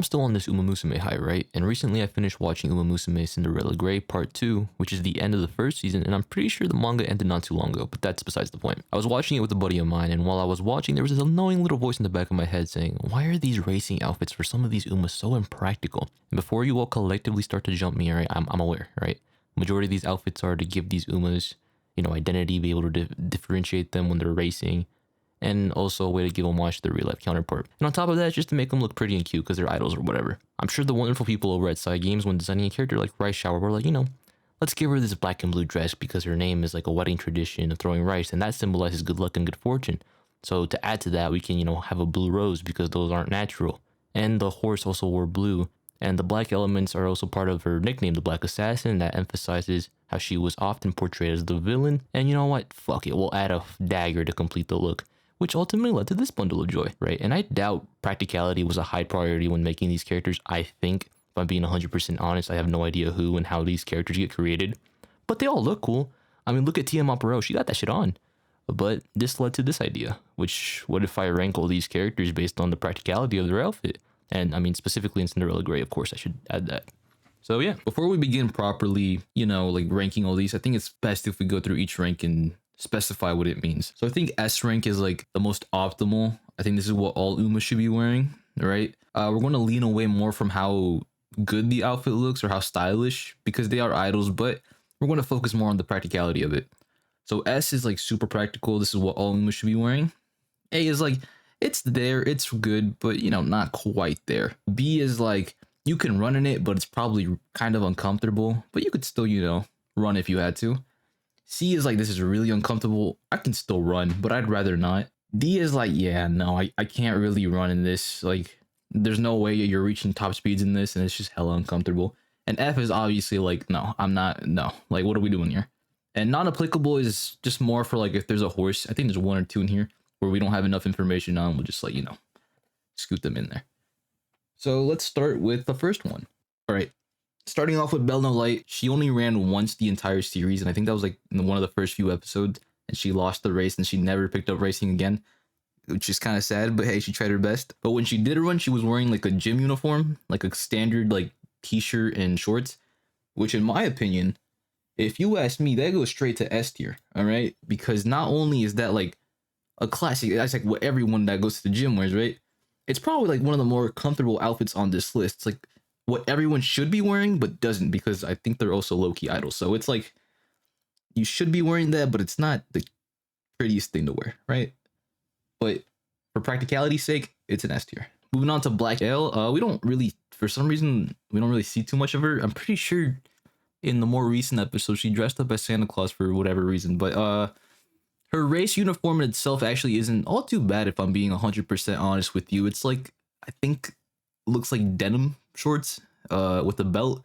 I'm still on this Musume high, right? And recently I finished watching Musume Cinderella Grey Part 2, which is the end of the first season, and I'm pretty sure the manga ended not too long ago, but that's besides the point. I was watching it with a buddy of mine, and while I was watching, there was this annoying little voice in the back of my head saying, why are these racing outfits for some of these Umas so impractical? And before you all collectively start to jump me, right, I'm aware, right? Majority of these outfits are to give these Umas, identity, be able to differentiate them when they're racing, and also a way to give homage to their real life counterpart. And on top of that, just to make them look pretty and cute because they're idols or whatever. I'm sure the wonderful people over at Side Games, when designing a character like Rice Shower, were like, let's give her this black and blue dress because her name is like a wedding tradition of throwing rice, and that symbolizes good luck and good fortune. So to add to that, we can, have a blue rose because those aren't natural. And the horse also wore blue. And the black elements are also part of her nickname, the Black Assassin, that emphasizes how she was often portrayed as the villain. And you know what? Fuck it, we'll add a dagger to complete the look, which ultimately led to this bundle of joy, right? And I doubt practicality was a high priority when making these characters. I think, if I'm being 100% honest, I have no idea who and how these characters get created, but they all look cool. I mean, look at Tia Maparo, she got that shit on. But this led to this idea, which, what if I rank all these characters based on the practicality of their outfit? And I mean, specifically in Cinderella Grey, of course, I should add that. So yeah, before we begin properly, like ranking all these, I think it's best if we go through each rank and specify what it means. So I think S rank is like the most optimal. I think this is what all Umas should be wearing, right? We're going to lean away more from how good the outfit looks or how stylish because they are idols, but we're going to focus more on the practicality of it. So S is like super practical. This is what all Umas should be wearing. A is like, it's there, it's good, but not quite there. B is like, you can run in it, but it's probably kind of uncomfortable, but you could still, run if you had to. C is like, this is really uncomfortable. I can still run, but I'd rather not. D is like, yeah, no, I can't really run in this. Like, there's no way you're reaching top speeds in this, and it's just hella uncomfortable. And F is obviously like, no, I'm not, no. Like, what are we doing here? And non-applicable is just more for like, if there's a horse, I think there's one or two in here where we don't have enough information on, we'll just like, scoot them in there. So let's start with the first one. All right. Starting off with Belle No Light, she only ran once the entire series, and I think that was like in one of the first few episodes, and she lost the race and she never picked up racing again, which is kind of sad, but hey, she tried her best. But when she did run, she was wearing like a gym uniform, like a standard like t-shirt and shorts, which in my opinion, if you ask me, that goes straight to S tier, all right? Because not only is that like a classic, that's like what everyone that goes to the gym wears, right? It's probably like one of the more comfortable outfits on this list. It's like what everyone should be wearing, but doesn't, because I think they're also low-key idols. So it's like, you should be wearing that, but it's not the prettiest thing to wear, right? But for practicality's sake, it's an S tier. Moving on to Black Ale, we don't really, for some reason, we don't really see too much of her. I'm pretty sure in the more recent episode, she dressed up as Santa Claus for whatever reason, but her race uniform in itself actually isn't all too bad, if I'm being 100% honest with you. It's like, I think, looks like denim shorts with a belt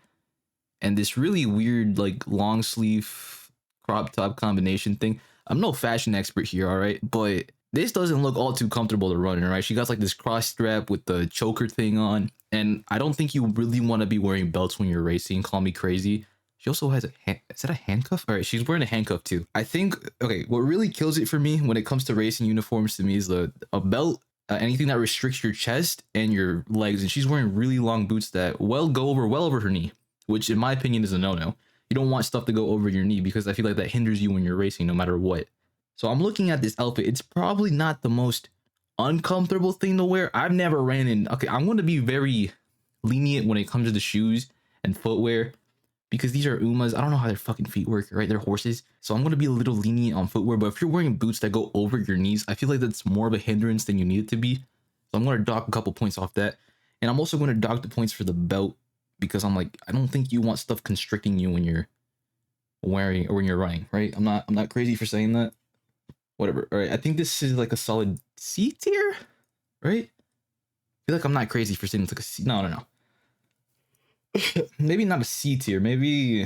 and this really weird like long sleeve crop top combination thing. I'm no fashion expert here, all right, but this doesn't look all too comfortable to run in, right? She got like this cross strap with the choker thing on, and I don't think you really want to be wearing belts when you're racing. Call me crazy. She also has is that a handcuff? All right, she's wearing a handcuff too. I think, okay, what really kills it for me when it comes to racing uniforms to me is a belt, anything that restricts your chest and your legs. And she's wearing really long boots that go well over her knee, which in my opinion is a no-no. You don't want stuff to go over your knee because I feel like that hinders you when you're racing no matter what. So I'm looking at this outfit. It's probably not the most uncomfortable thing to wear. I've never ran in, okay, I'm going to be very lenient when it comes to the shoes and footwear, because these are Umas. I don't know how their fucking feet work, right? They're horses. So I'm going to be a little lenient on footwear. But if you're wearing boots that go over your knees, I feel like that's more of a hindrance than you need it to be. So I'm going to dock a couple points off that. And I'm also going to dock the points for the belt, because I'm like, I don't think you want stuff constricting you when you're wearing or when you're running, right? I'm not crazy for saying that. Whatever. All right. I think this is like a solid C tier, right? I feel like I'm not crazy for saying it's like a C. No. Maybe not a C tier, maybe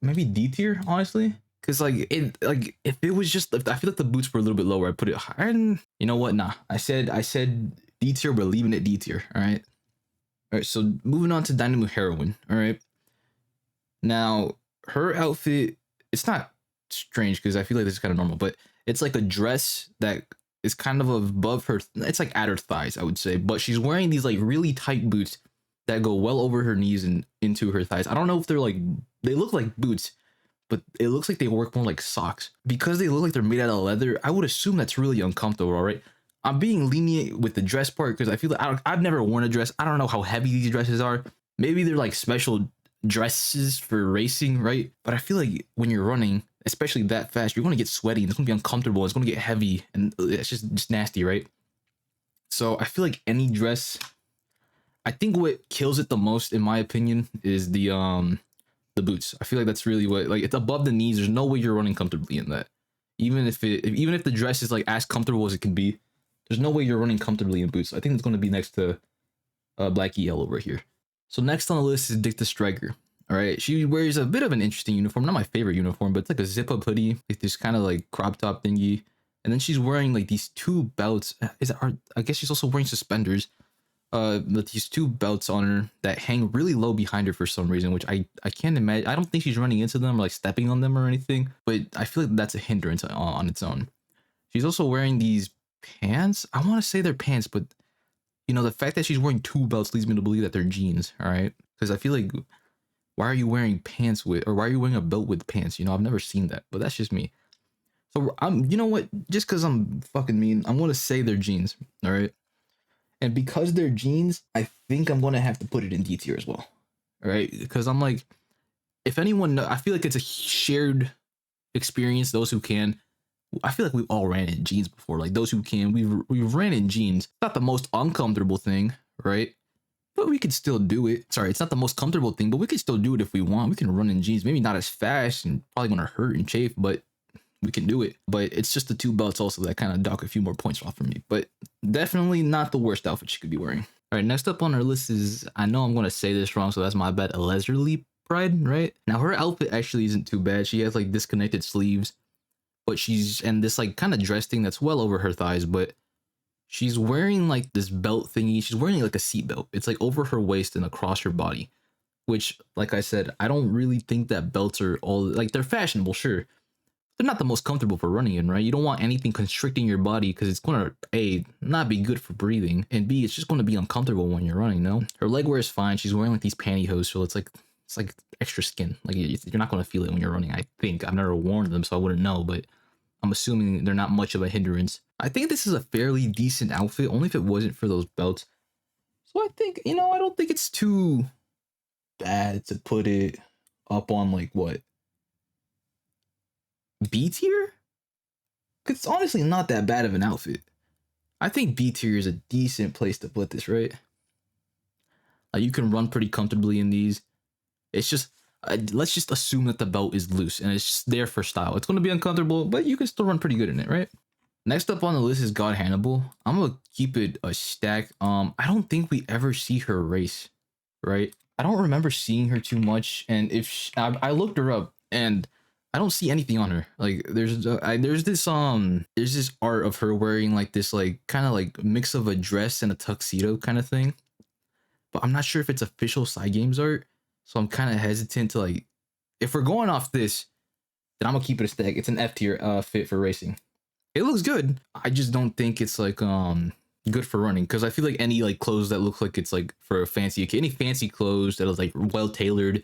maybe D tier, honestly, because like if it was just, if I feel like the boots were a little bit lower, I put it higher. And you know what, nah, I said D tier, we're leaving it D tier. All right, so moving on to Dynamo Heroine. All right, now her outfit, it's not strange because I feel like this is kind of normal, but it's like a dress that is kind of above her. It's like at her thighs, I would say. But she's wearing these like really tight boots that go well over her knees and into her thighs. I don't know if they're like, they look like boots, but it looks like they work more like socks. Because they look like they're made out of leather, I would assume that's really uncomfortable, all right? I'm being lenient with the dress part because I feel like I've never worn a dress. I don't know how heavy these dresses are. Maybe they're like special dresses for racing, right? But I feel like when you're running, especially that fast, you're going to get sweaty and it's going to be uncomfortable. It's going to get heavy and it's just nasty, right? So I feel like any dress, I think what kills it the most, in my opinion, is the boots. I feel like that's really what, like, it's above the knees. There's no way you're running comfortably in that. Even if the dress is like as comfortable as it can be, there's no way you're running comfortably in boots. I think it's going to be next to Black EL over here. So next on the list is Dick the Striker. All right, she wears a bit of an interesting uniform. Not my favorite uniform, but it's like a zip-up hoodie, like this kind of like crop top thingy. And then she's wearing like these two belts. I guess she's also wearing suspenders. With these two belts on her that hang really low behind her for some reason, which I can't imagine. I don't think she's running into them or like stepping on them or anything, but I feel like that's a hindrance on its own. She's also wearing these pants. I want to say they're pants, but you know, the fact that she's wearing two belts leads me to believe that they're jeans. All right, because I feel like, why are you wearing pants with, or why are you wearing a belt with pants? You know, I've never seen that, but that's just me. So you know what? Just because I'm fucking mean, I'm gonna say they're jeans. All right. And because they're jeans, I think I'm going to have to put it in D tier as well. All right. Because I'm like, if anyone, I feel like it's a shared experience. Those who can, I feel like we've all ran in jeans before. Like those who can, we've ran in jeans. It's not the most uncomfortable thing, right? But we could still do it. Sorry, it's not the most comfortable thing, but we could still do it if we want. We can run in jeans. Maybe not as fast and probably going to hurt and chafe, but we can do it. But it's just the two belts also that kind of dock a few more points off for me. But definitely not the worst outfit she could be wearing. All right, next up on our list is, I know I'm going to say this wrong, so that's my bad, a Leisurely Pride, right? Now her outfit actually isn't too bad. She has like disconnected sleeves, but and this like kind of dress thing that's well over her thighs, but she's wearing like this belt thingy. She's wearing like a seat belt. It's like over her waist and across her body, which, like I said, I don't really think that belts are all, like, they're fashionable, sure. They're not the most comfortable for running in, right? You don't want anything constricting your body because it's going to, A, not be good for breathing, and B, it's just going to be uncomfortable when you're running, no? Her leg wear is fine. She's wearing like these pantyhose, so it's like extra skin. Like, you're not going to feel it when you're running, I think. I've never worn them, so I wouldn't know, but I'm assuming they're not much of a hindrance. I think this is a fairly decent outfit, only if it wasn't for those belts. So I think, you know, I don't think it's too bad to put it up on like what? B tier? Because it's honestly not that bad of an outfit. I think B tier is a decent place to put this, right? You can run pretty comfortably in these. It's just, let's just assume that the belt is loose and it's just there for style. It's going to be uncomfortable, but you can still run pretty good in it, right? Next up on the list is God Hannibal. I'm going to keep it a stack. I don't think we ever see her race, right? I don't remember seeing her too much. And if I looked her up and I don't see anything on her. Like there's this art of her wearing like this like kind of like mix of a dress and a tuxedo kind of thing. But I'm not sure if it's official Side Games art. So I'm kind of hesitant to like, if we're going off this, then I'm gonna keep it a stack. It's an F tier fit for racing. It looks good. I just don't think it's like good for running, because I feel like any like clothes that look like it's like for a fancy, any fancy clothes that is like well tailored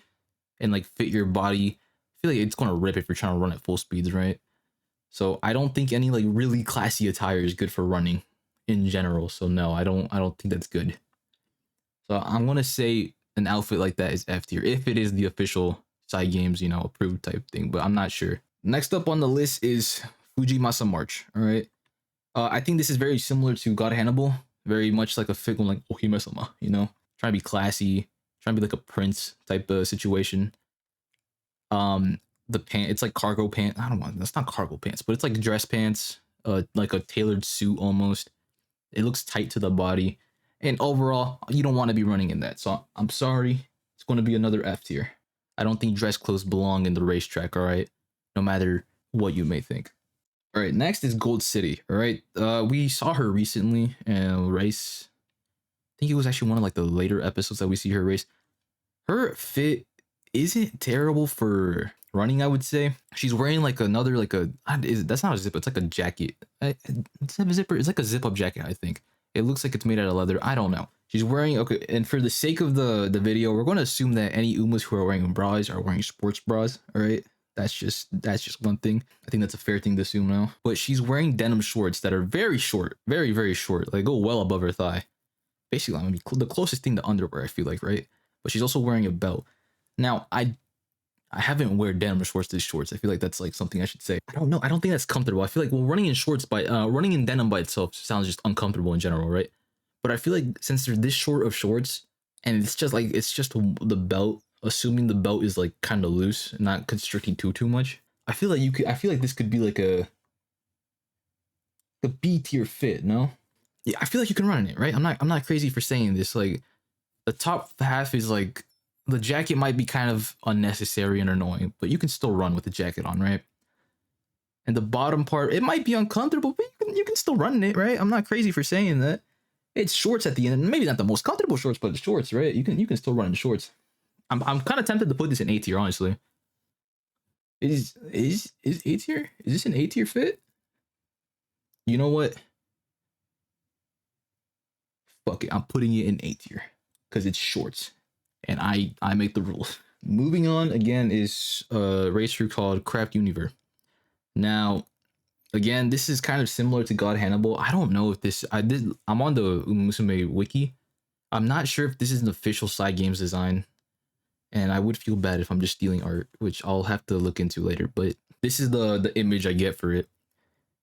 and like fit your body, I feel like it's gonna rip if you're trying to run at full speeds, right? So I don't think any like really classy attire is good for running in general. So no, I don't think that's good. So I'm gonna say an outfit like that is F tier if it is the official Side Games, you know, approved type thing, but I'm not sure. Next up on the list is Fujimasa March. All right, I think this is very similar to God Hannibal, very much like a fit like Ohime-sama, you know, trying to be classy, trying to be like a prince type of situation. The pant, it's like cargo pants. I don't want, that's not cargo pants, but it's like dress pants, like a tailored suit almost. It looks tight to the body, and overall, you don't want to be running in that. So I'm sorry, it's going to be another F tier. I don't think dress clothes belong in the racetrack. All right, no matter what you may think. All right, next is Gold City. All right, we saw her recently in a race. I think it was actually one of like the later episodes that we see her race. Her fit isn't terrible for running, I would say. She's wearing like another like a that's not a zip, it's like a jacket. It's not a zipper, it's like a zip up jacket, I think. It looks like it's made out of leather. I don't know. She's wearing okay, and for the sake of the video, we're going to assume that any Umas who are wearing bras are wearing sports bras. All right, that's just one thing. I think that's a fair thing to assume now. But she's wearing denim shorts that are very short, very short, like go well above her thigh. Basically, I mean, the closest thing to underwear, I feel like, right? But she's also wearing a belt. Now, I haven't wear denim shorts to shorts. I feel like that's like something I should say. I don't know. I don't think that's comfortable. I feel like well, running in denim by itself sounds just uncomfortable in general, right? But I feel like since they're this short of shorts, and it's just the belt, assuming the belt is like kind of loose, not constricting too much. I feel like you could. I feel like this could be like a B tier fit. No, yeah, I feel like you can run in it, right? I'm not crazy for saying this. Like the top half is like the jacket might be kind of unnecessary and annoying, but you can still run with the jacket on, right? And the bottom part, it might be uncomfortable, but you can still run in it, right? I'm not crazy for saying that. It's shorts at the end, maybe not the most comfortable shorts, but the shorts, right? You can still run in shorts. I'm kind of tempted to put this in A tier, honestly. Is A tier? Is this an A tier fit? You know what? Fuck it, I'm putting it in A tier because it's shorts, and I make the rules. Moving on again is a racer called Craft Universe. Now, again, this is kind of similar to God Hannibal. I don't know if I'm on the Musume wiki. I'm not sure if this is an official side games design, and I would feel bad if I'm just stealing art, which I'll have to look into later. But this is the image I get for it.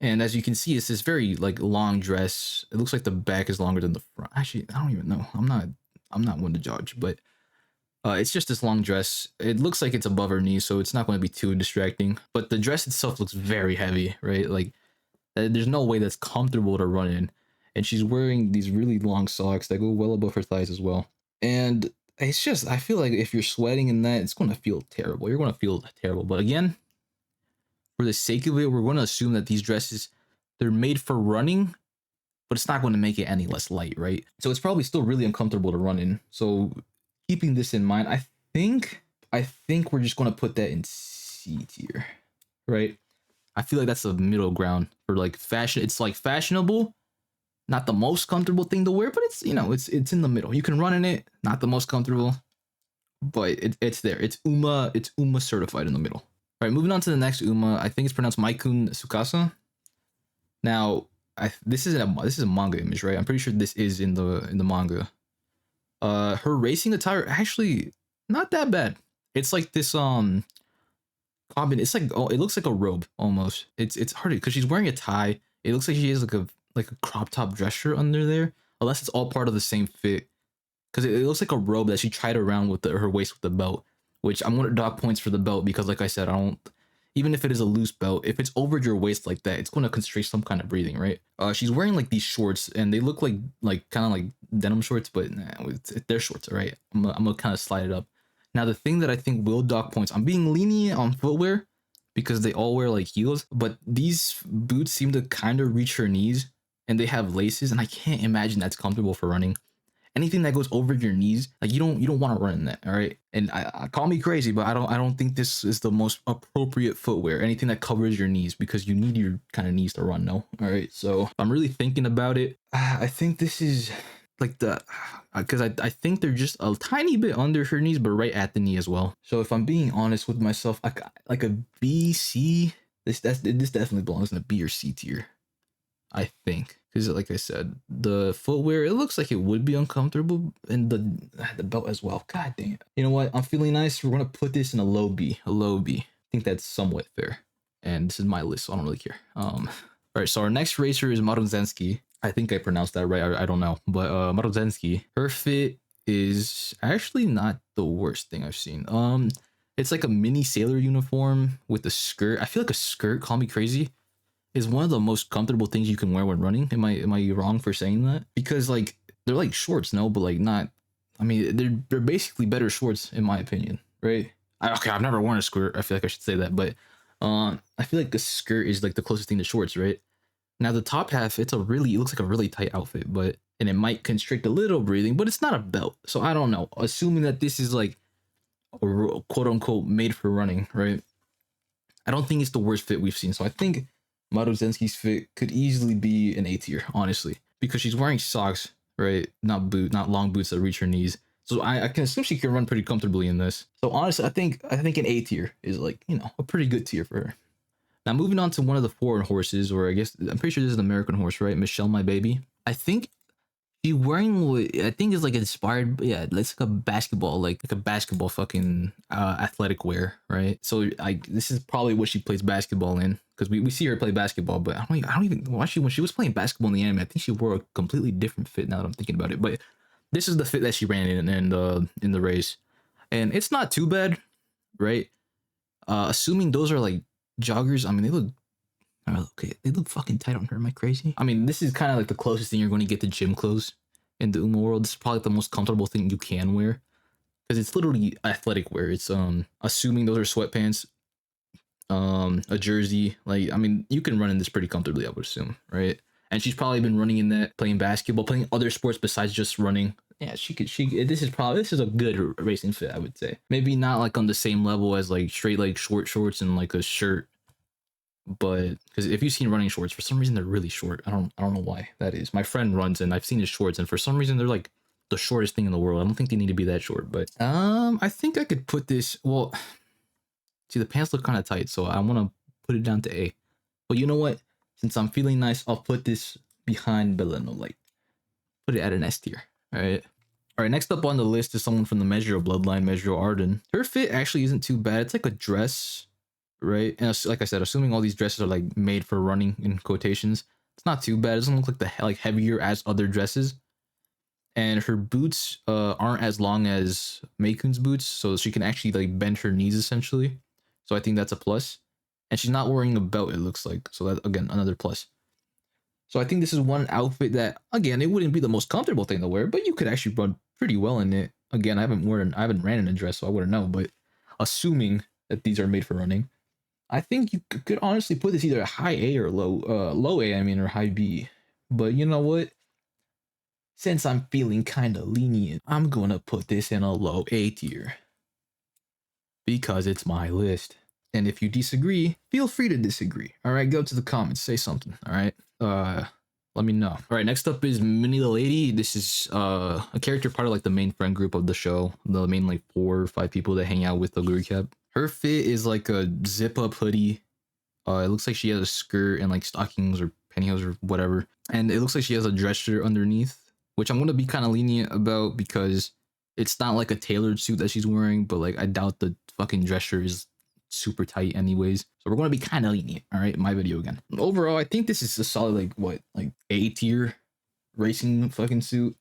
And as you can see, it's this very like long dress. It looks like the back is longer than the front. Actually, I don't even know. I'm not one to judge, but it's just this long dress. It looks like it's above her knees, so it's not going to be too distracting. But the dress itself looks very heavy, right? Like there's no way that's comfortable to run in. And she's wearing these really long socks that go well above her thighs as well. And it's just, I feel like if you're sweating in that, it's going to feel terrible. You're going to feel terrible. But again, for the sake of it, we're going to assume that these dresses, they're made for running, but it's not going to make it any less light, right? So it's probably still really uncomfortable to run in. So keeping this in mind, I think we're just going to put that in C tier, right? I feel like that's the middle ground for like fashion. It's like fashionable, not the most comfortable thing to wear, but it's it's in the middle. You can run in it, not the most comfortable, but it's there. It's Uma certified in the middle. All right, moving on to the next Uma. I think it's pronounced Maikun Tsukasa. Now, this is a manga image, right? I'm pretty sure this is in the manga. Her racing attire actually not that bad. It's like this it's like, oh, it looks like a robe almost. It's hard because she's wearing a tie. It looks like she has like a crop top dress shirt under there, unless it's all part of the same fit. Because it looks like a robe that she tied around with her waist with the belt. Which I'm gonna dock points for the belt because, like I said, I don't. Even if it is a loose belt, if it's over your waist like that, it's gonna constrict some kind of breathing, right? She's wearing like these shorts, and they look like kind of like denim shorts, but nah, they're shorts, all right? I'm gonna kind of slide it up. Now, the thing that I think will dock points, I'm being lenient on footwear because they all wear like heels, but these boots seem to kind of reach her knees, and they have laces, and I can't imagine that's comfortable for running. Anything that goes over your knees, like you don't want to run in that, all right? And I call me crazy, but I don't think this is the most appropriate footwear. Anything that covers your knees, because you need your kind of knees to run, no? All right, so I'm really thinking about it. I think this is like because I think they're just a tiny bit under her knees, but right at the knee as well. So if I'm being honest with myself, like a B, C, this definitely belongs in a B or C tier, I think. Because like I said, the footwear, it looks like it would be uncomfortable, and the belt as well. God damn. You know what? I'm feeling nice. We're gonna put this in a low B. A low B. I think that's somewhat fair. And this is my list, so I don't really care. All right, so our next racer is Maruzensky. I think I pronounced that right. I don't know. But Maruzensky, her fit is actually not the worst thing I've seen. It's like a mini sailor uniform with a skirt. I feel like a skirt, call me crazy, is one of the most comfortable things you can wear when running. Am I wrong for saying that? Because like they're like shorts, no, but like not. I mean, they're basically better shorts in my opinion, right? Okay, I've never worn a skirt. I feel like I should say that, but I feel like a skirt is like the closest thing to shorts, right? Now the top half, it looks like a really tight outfit, but and it might constrict a little breathing, but it's not a belt, so I don't know. Assuming that this is like or quote unquote made for running, right? I don't think it's the worst fit we've seen. So I think Maruzenski's fit could easily be an A tier, honestly, because she's wearing socks, right? Not long boots that reach her knees. So I can assume she can run pretty comfortably in this. So honestly, I think an A tier is like, a pretty good tier for her. Now moving on to one of the foreign horses, or I guess I'm pretty sure this is an American horse, right? Michelle, my baby. I think she wearing what I think is like inspired, yeah, it's like a basketball, like a basketball fucking athletic wear, right? So this is probably what she plays basketball in, because we see her play basketball, but I don't even well, actually when she was playing basketball in the anime, I think she wore a completely different fit now that I'm thinking about it. But this is the fit that she ran in the race, and it's not too bad, right? Assuming those are like joggers, I mean okay, they look fucking tight on her. Am I crazy? I mean, this is kind of like the closest thing you're going to get to gym clothes in the Uma world. This is probably the most comfortable thing you can wear, because it's literally athletic wear. It's assuming those are sweatpants, a jersey. Like, I mean, you can run in this pretty comfortably, I would assume, right? And she's probably been running in that, playing basketball, playing other sports besides just running. Yeah, this is a good racing fit, I would say. Maybe not like on the same level as like straight like short shorts and like a shirt, but because if you've seen running shorts, for some reason they're really short. I don't know why that is. My friend runs and I've seen his shorts, and for some reason they're like the shortest thing in the world. I don't think they need to be that short, but I think I could put this. Well, see, the pants look kind of tight, so I want to put it down to A. But you know what? Since I'm feeling nice, I'll put this behind Beleno, like put it at an S tier. All right. All right, next up on the list is someone from the Measure Bloodline, Measure Arden. Her fit actually isn't too bad. It's like a dress, right? And like I said, assuming all these dresses are like made for running in quotations, it's not too bad. It doesn't look like like heavier as other dresses. And her boots aren't as long as Meikun's boots, so she can actually like bend her knees essentially. So I think that's a plus. And she's not wearing a belt, it looks like. So that, again, another plus. So I think this is one outfit that, again, it wouldn't be the most comfortable thing to wear, but you could actually run pretty well in it. Again, I haven't ran in a dress, so I wouldn't know. But assuming that these are made for running, I think you could honestly put this either a high A or low A, I mean, or high B. But you know what? Since I'm feeling kind of lenient, I'm gonna put this in a low A tier because it's my list. And if you disagree, feel free to disagree. All right, go to the comments, say something. All right, let me know. All right, next up is Minnie the Lady. This is a character part of like the main friend group of the show, the main like 4 or 5 people that hang out with the Guru Cap. Her fit is like a zip up hoodie. It looks like she has a skirt and like stockings or pantyhose or whatever, and it looks like she has a dress shirt underneath, which I'm gonna be kind of lenient about because it's not like a tailored suit that she's wearing, but like I doubt the fucking dress shirt is super tight anyways. So we're gonna be kind of lenient, all right? My video again. Overall, I think this is a solid like A tier racing fucking suit.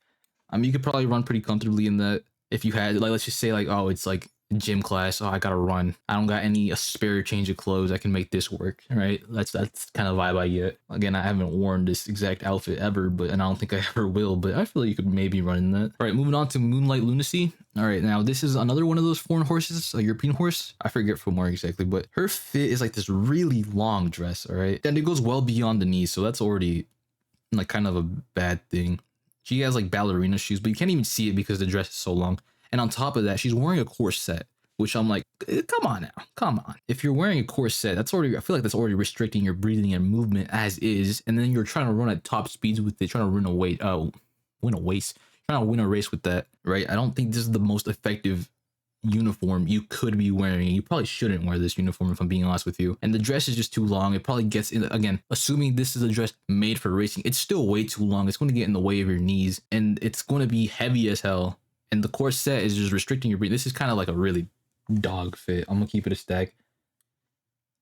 I mean, you could probably run pretty comfortably in that if you had like, let's just say like, oh, it's like gym class. Oh, I gotta run. I don't got any spare change of clothes. I can make this work, right? That's kind of vibe I get. Again, I haven't worn this exact outfit ever, and I don't think I ever will. But I feel like you could maybe run in that. All right, moving on to Moonlight Lunacy. All right, now this is another one of those foreign horses, a European horse. I forget from where exactly, but her fit is like this really long dress. All right, and it goes well beyond the knees, so that's already like kind of a bad thing. She has like ballerina shoes, but you can't even see it because the dress is so long. And on top of that, she's wearing a corset, which I'm like, come on now, come on. If you're wearing a corset, I feel like that's already restricting your breathing and movement as is. And then you're trying to run at top speeds with it, trying to win a race with that, right? I don't think this is the most effective uniform you could be wearing. You probably shouldn't wear this uniform if I'm being honest with you. And the dress is just too long. It probably gets in, again, assuming this is a dress made for racing, it's still way too long. It's going to get in the way of your knees and it's going to be heavy as hell. And the corset is just restricting your breathing. This is kind of like a really dog fit. I'm gonna keep it a stack.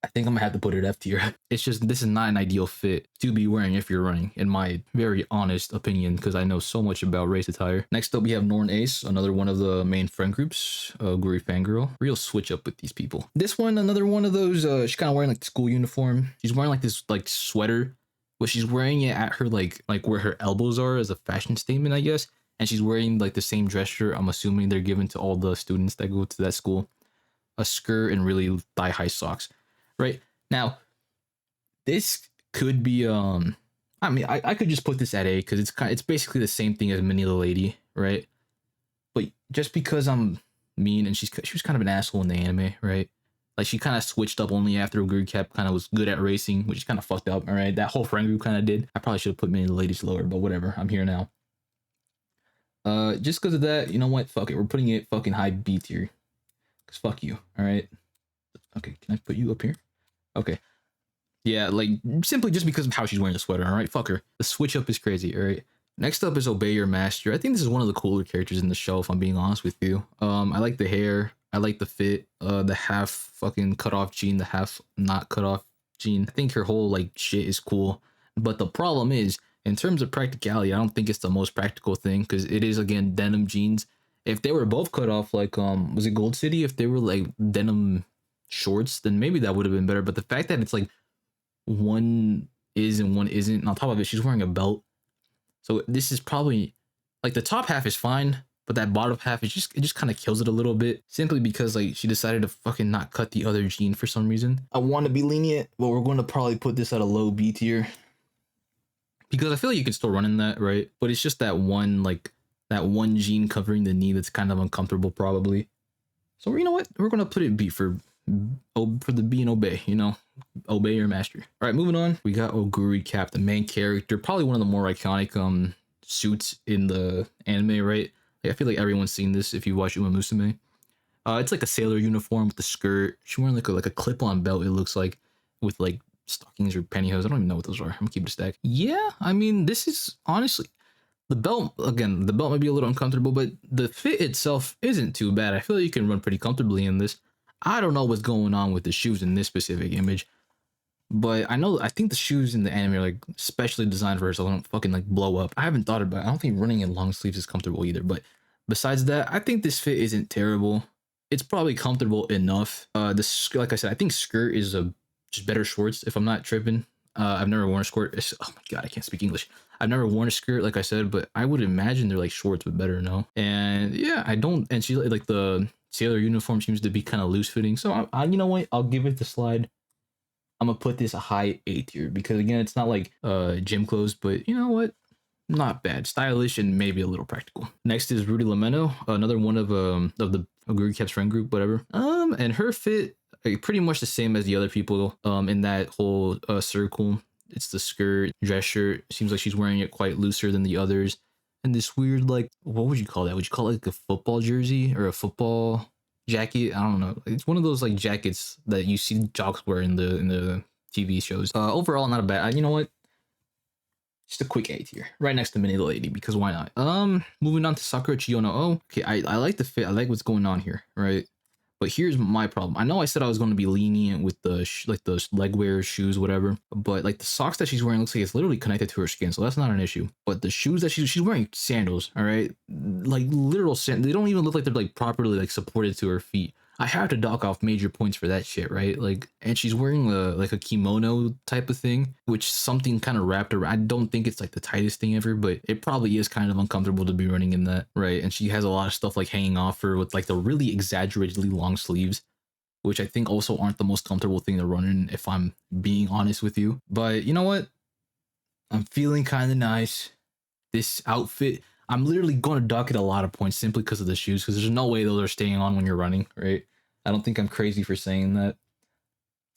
I think I'm gonna have to put it F tier. It's just, this is not an ideal fit to be wearing if you're running, in my very honest opinion, because I know so much about race attire. Next up, we have Norn Ace, another one of the main friend groups, Guri Fangirl. Real switch up with these people. This one, another one of those, she's kind of wearing like the school uniform. She's wearing like this like sweater, but she's wearing it at her like where her elbows are as a fashion statement, I guess. And she's wearing like the same dress shirt. I'm assuming they're given to all the students that go to that school. A skirt and really thigh-high socks. Right now, this could be I mean, I could just put this at A because it's basically the same thing as Minnie the Lady, right? But just because I'm mean, and she was kind of an asshole in the anime, right? Like she kind of switched up only after Oguri Cap kind of was good at racing, which is kind of fucked up. All right, that whole friend group kind of did. I probably should have put many of the ladies lower, but whatever. I'm here now. Just because of that, you know what? Fuck it. We're putting it fucking high B tier. Cause fuck you. All right. Okay, can I put you up here? Okay. Yeah, like simply just because of how she's wearing the sweater. All right, fuck her. The switch up is crazy. All right. Next up is Obey Your Master. I think this is one of the cooler characters in the show, if I'm being honest with you. I like the hair. I like the fit. The half fucking cut off jean, the half not cut off jean. I think her whole like shit is cool. But the problem is, in terms of practicality, I don't think it's the most practical thing because it is again denim jeans. If they were both cut off, like was it Gold City? If they were like denim shorts, then maybe that would have been better. But the fact that it's like one is and one isn't, and on top of it, she's wearing a belt. So this is probably like the top half is fine, but that bottom half is just it just kind of kills it a little bit simply because like she decided to fucking not cut the other jean for some reason. I want to be lenient, but we're going to probably put this at a low B tier because I feel like you can still run in that, right? But it's just that one jean covering the knee that's kind of uncomfortable probably. So you know what? We're gonna put it B for the B and obey, you know, obey your master. All right, moving on. We got Oguri Cap, the main character, probably one of the more iconic suits in the anime, right? Like, I feel like everyone's seen this if you watch Musume. It's like a sailor uniform with the skirt. She's wearing like a clip-on belt. It looks like with like stockings or pantyhose. I don't even know what those are. I'm gonna keep it a stack. Yeah, I mean, this is honestly the belt. Again, the belt might be a little uncomfortable, but the fit itself isn't too bad. I feel like you can run pretty comfortably in this. I don't know what's going on with the shoes in this specific image, but I think the shoes in the anime are like specially designed for her so they don't fucking like blow up. I haven't thought about it. I don't think running in long sleeves is comfortable either, but besides that, I think this fit isn't terrible. It's probably comfortable enough. Like I said, I think skirt is just better shorts if I'm not tripping. I've never worn a skirt. Oh my god, I can't speak English. I've never worn a skirt, like I said, but I would imagine they're like shorts, but better, no? And yeah, I don't. And she like the sailor uniform seems to be kind of loose fitting. So you know what? I'll give it the slide. I'm gonna put this a high A tier because again, it's not like gym clothes, but you know what? Not bad, stylish, and maybe a little practical. Next is Rudy Lameno, another one of the Oguri Cap's friend group, whatever. And her fit like, pretty much the same as the other people in that whole circle. It's the skirt, dress shirt. Seems like she's wearing it quite looser than the others. And this weird, like, what would you call that? Would you call it like a football jersey or a football jacket? I don't know. It's one of those like jackets that you see jocks wear in the TV shows. Overall, not a bad. You know what? Just a quick A tier, right next to Mini the Lady, because why not? Moving on to Sakura Chiyono O. Okay, I like the fit. I like what's going on here, right? But here's my problem. I know I said I was going to be lenient with the like the leg wear shoes, whatever. But like the socks that she's wearing looks like it's literally connected to her skin, so that's not an issue. But the shoes that she's wearing sandals, all right, like literal sand. They don't even look like they're like properly like supported to her feet. I have to dock off major points for that shit, right? Like, and she's wearing like a kimono type of thing, which something kind of wrapped around. I don't think it's like the tightest thing ever, but it probably is kind of uncomfortable to be running in that, right? And she has a lot of stuff like hanging off her with like the really exaggeratedly long sleeves, which I think also aren't the most comfortable thing to run in, if I'm being honest with you. But you know what? I'm feeling kind of nice. This outfit, I'm literally going to dock it a lot of points simply because of the shoes, because there's no way those are staying on when you're running, right? I don't think I'm crazy for saying that.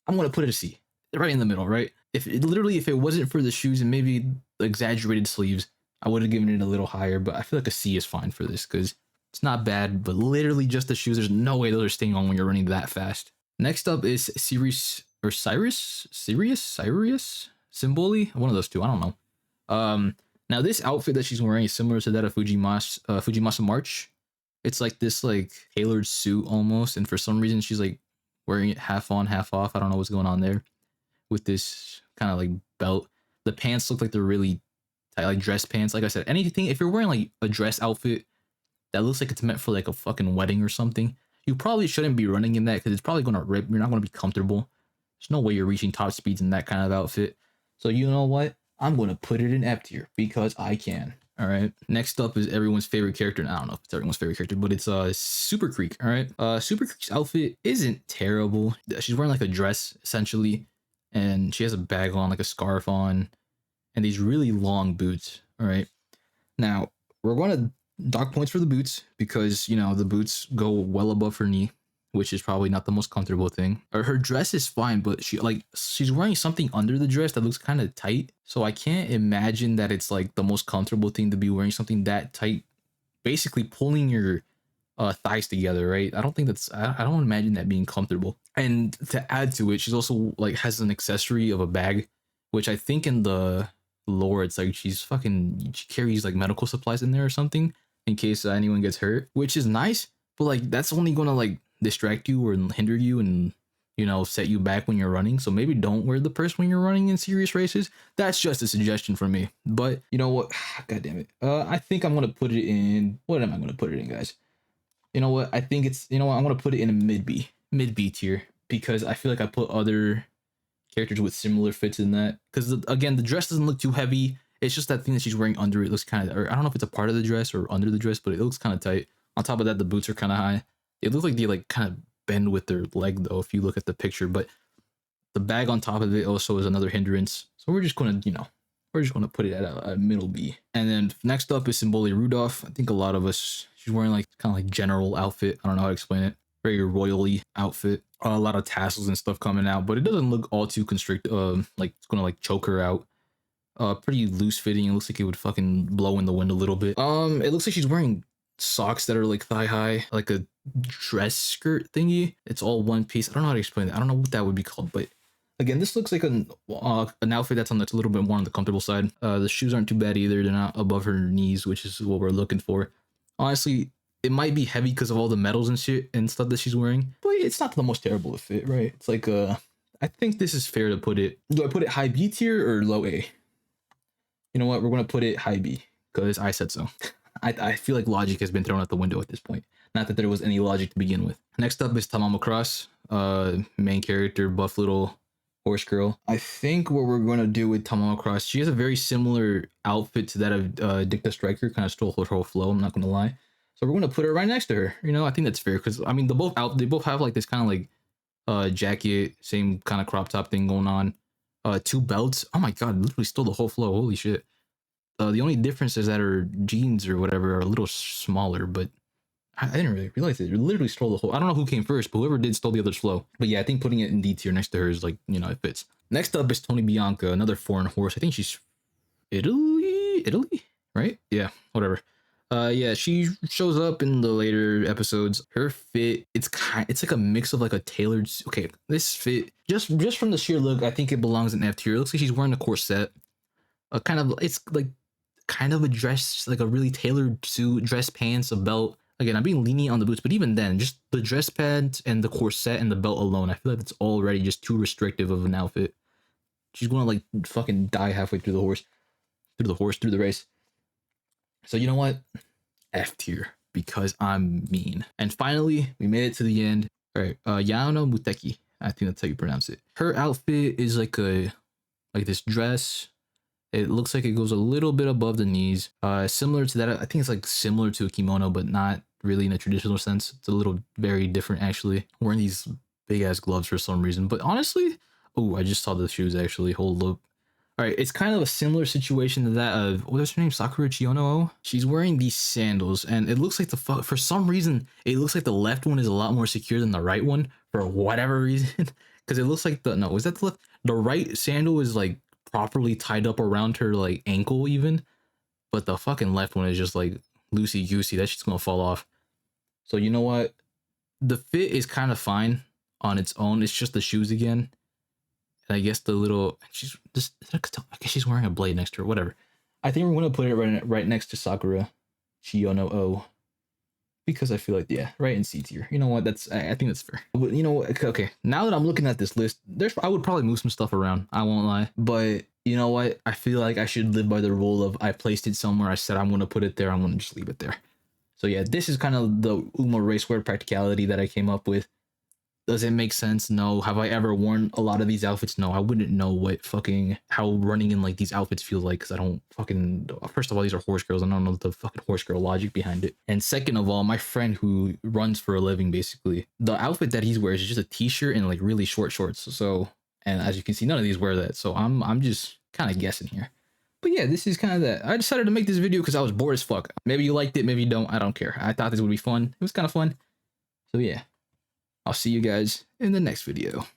I'm going to put it a C, right in the middle, right? If it wasn't for the shoes and maybe the exaggerated sleeves, I would have given it a little higher, but I feel like a C is fine for this because it's not bad, but literally just the shoes. There's no way those are staying on when you're running that fast. Next up is Sirius, Symboli, one of those two, I don't know. Now this outfit that she's wearing is similar to that of Fujimasa March. It's like this like tailored suit almost, and for some reason she's like wearing it half on, half off. I don't know what's going on there with this kind of like belt. The pants look like they're really tight, like dress pants. Like I said, anything if you're wearing like a dress outfit that looks like it's meant for like a fucking wedding or something, you probably shouldn't be running in that because it's probably gonna rip. You're not gonna be comfortable. There's no way you're reaching top speeds in that kind of outfit. So you know what? I'm going to put it in F tier because I can. All right. Next up is everyone's favorite character. And I don't know if it's everyone's favorite character, but it's Super Creek. All right. Super Creek's outfit isn't terrible. She's wearing like a dress essentially, and she has a bag on, like a scarf on, and these really long boots. All right. Now we're going to Dock points for the boots because, you know, the boots go well above her knee, which is probably not the most comfortable thing. Or her dress is fine, but she's wearing something under the dress that looks kind of tight. So I can't imagine that it's like the most comfortable thing to be wearing something that tight, basically pulling your thighs together, right? I don't think that's I don't imagine that being comfortable. And to add to it, she's also like has an accessory of a bag, which I think in the lore it's like she carries like medical supplies in there or something in case anyone gets hurt, which is nice, but like that's only gonna like distract you or hinder you and, you know, set you back when you're running. So maybe don't wear the purse when you're running in serious races. That's just a suggestion from me. But you know what? God damn it. I think I'm gonna put it in. What am I gonna put it in, guys? You know what? I think it's, you know what? I'm gonna put it in a mid B tier because I feel like I put other characters with similar fits in that. Because again, the dress doesn't look too heavy. It's just that thing that she's wearing under it looks kind of, or I don't know if it's a part of the dress or under the dress, but it looks kind of tight. On top of that, the boots are kind of high. It looks like they like kind of bend with their leg though, if you look at the picture. But the bag on top of it also is another hindrance. So we're just gonna, you know, we're just gonna put it at a middle B. And then next up is Symbole Rudolph. I think a lot of us, she's wearing like kind of like general outfit. I don't know how to explain it. Very royally outfit. A lot of tassels and stuff coming out, but it doesn't look all too constrict. Like it's gonna like choke her out. Pretty loose fitting. It looks like it would fucking blow in the wind a little bit. It looks like she's wearing socks that are like thigh high, like a dress skirt thingy. It's all one piece. I don't know how to explain it. I don't know what that would be called, but again, this looks like an outfit that's on the, a little bit more on the comfortable side. The shoes aren't too bad either. They're not above her knees, which is what we're looking for. Honestly, it might be heavy because of all the medals and shit and stuff that she's wearing, but it's not the most terrible of fit, right? It's like I think this is fair to put it. Do I put it high B tier or low A? You know what? We're gonna put it high B because I said so. I feel like logic has been thrown out the window at this point. Not that there was any logic to begin with. Next up is Tamamo Cross, main character, buff little horse girl. I think what we're gonna do with Tamamo Cross, she has a very similar outfit to that of Dick the Striker, kind of stole her whole flow. I'm not gonna lie. So we're gonna put her right next to her. You know, I think that's fair because I mean, they both have like this kind of like jacket, same kind of crop top thing going on. Two belts. Oh my god, literally stole the whole flow. Holy shit. The only difference is that her jeans or whatever are a little smaller, but I didn't really realize it. It literally stole the whole. I don't know who came first, but whoever did stole the other's flow. But yeah, I think putting it in D tier next to her is like, you know, it fits. Next up is Tony Bianca, another foreign horse. I think she's Italy, right? Yeah, whatever. Yeah, she shows up in the later episodes. Her fit, it's like a mix of like a tailored. Okay, this fit just from the sheer look, I think it belongs in F tier. It looks like she's wearing a corset. Kind of, it's like kind of a dress, like a really tailored suit, dress pants, a belt. Again, I'm being lenient on the boots, but even then, just the dress pants and the corset and the belt alone, I feel like it's already just too restrictive of an outfit. She's gonna like fucking die halfway through the race. So you know what? F tier because I'm mean. And finally, we made it to the end. All right, Yano Muteki. I think that's how you pronounce it. Her outfit is like this dress. It looks like it goes a little bit above the knees. Similar to that, I think it's like similar to a kimono, but not really in a traditional sense. It's a little very different actually. Wearing these big ass gloves for some reason. But honestly, oh, I just saw the shoes actually. Hold up. All right, it's kind of a similar situation to that of what's her name, Sakura Chiono. She's wearing these sandals, and it looks like for some reason it looks like the left one is a lot more secure than the right one for whatever reason. Because it looks like is that the left? The right sandal is like properly tied up around her like ankle even, but the fucking left one is just like loosey goosey. That shit's gonna fall off. So you know what? The fit is kind of fine on its own. It's just the shoes again. And I guess the little I guess she's wearing a blade next to her. Whatever. I think we're gonna put it right next to Sakura Chiono O because I feel like right in C tier. You know what? I think that's fair. But you know, okay. Now that I'm looking at this list, I would probably move some stuff around. I won't lie. But you know what? I feel like I should live by the rule of I placed it somewhere. I said I'm gonna put it there. I'm gonna just leave it there. So yeah, this is kind of the Uma Racewear practicality that I came up with. Does it make sense? No. Have I ever worn a lot of these outfits? No. I wouldn't know how running in like these outfits feel like because I don't fucking. First of all, these are horse girls. I don't know the fucking horse girl logic behind it. And second of all, my friend who runs for a living, basically, the outfit that he wears is just a t-shirt and like really short shorts. So, and as you can see, none of these wear that. So I'm just kind of guessing here. But yeah, this is kind of that. I decided to make this video because I was bored as fuck. Maybe you liked it, maybe you don't. I don't care. I thought this would be fun. It was kind of fun. So yeah, I'll see you guys in the next video.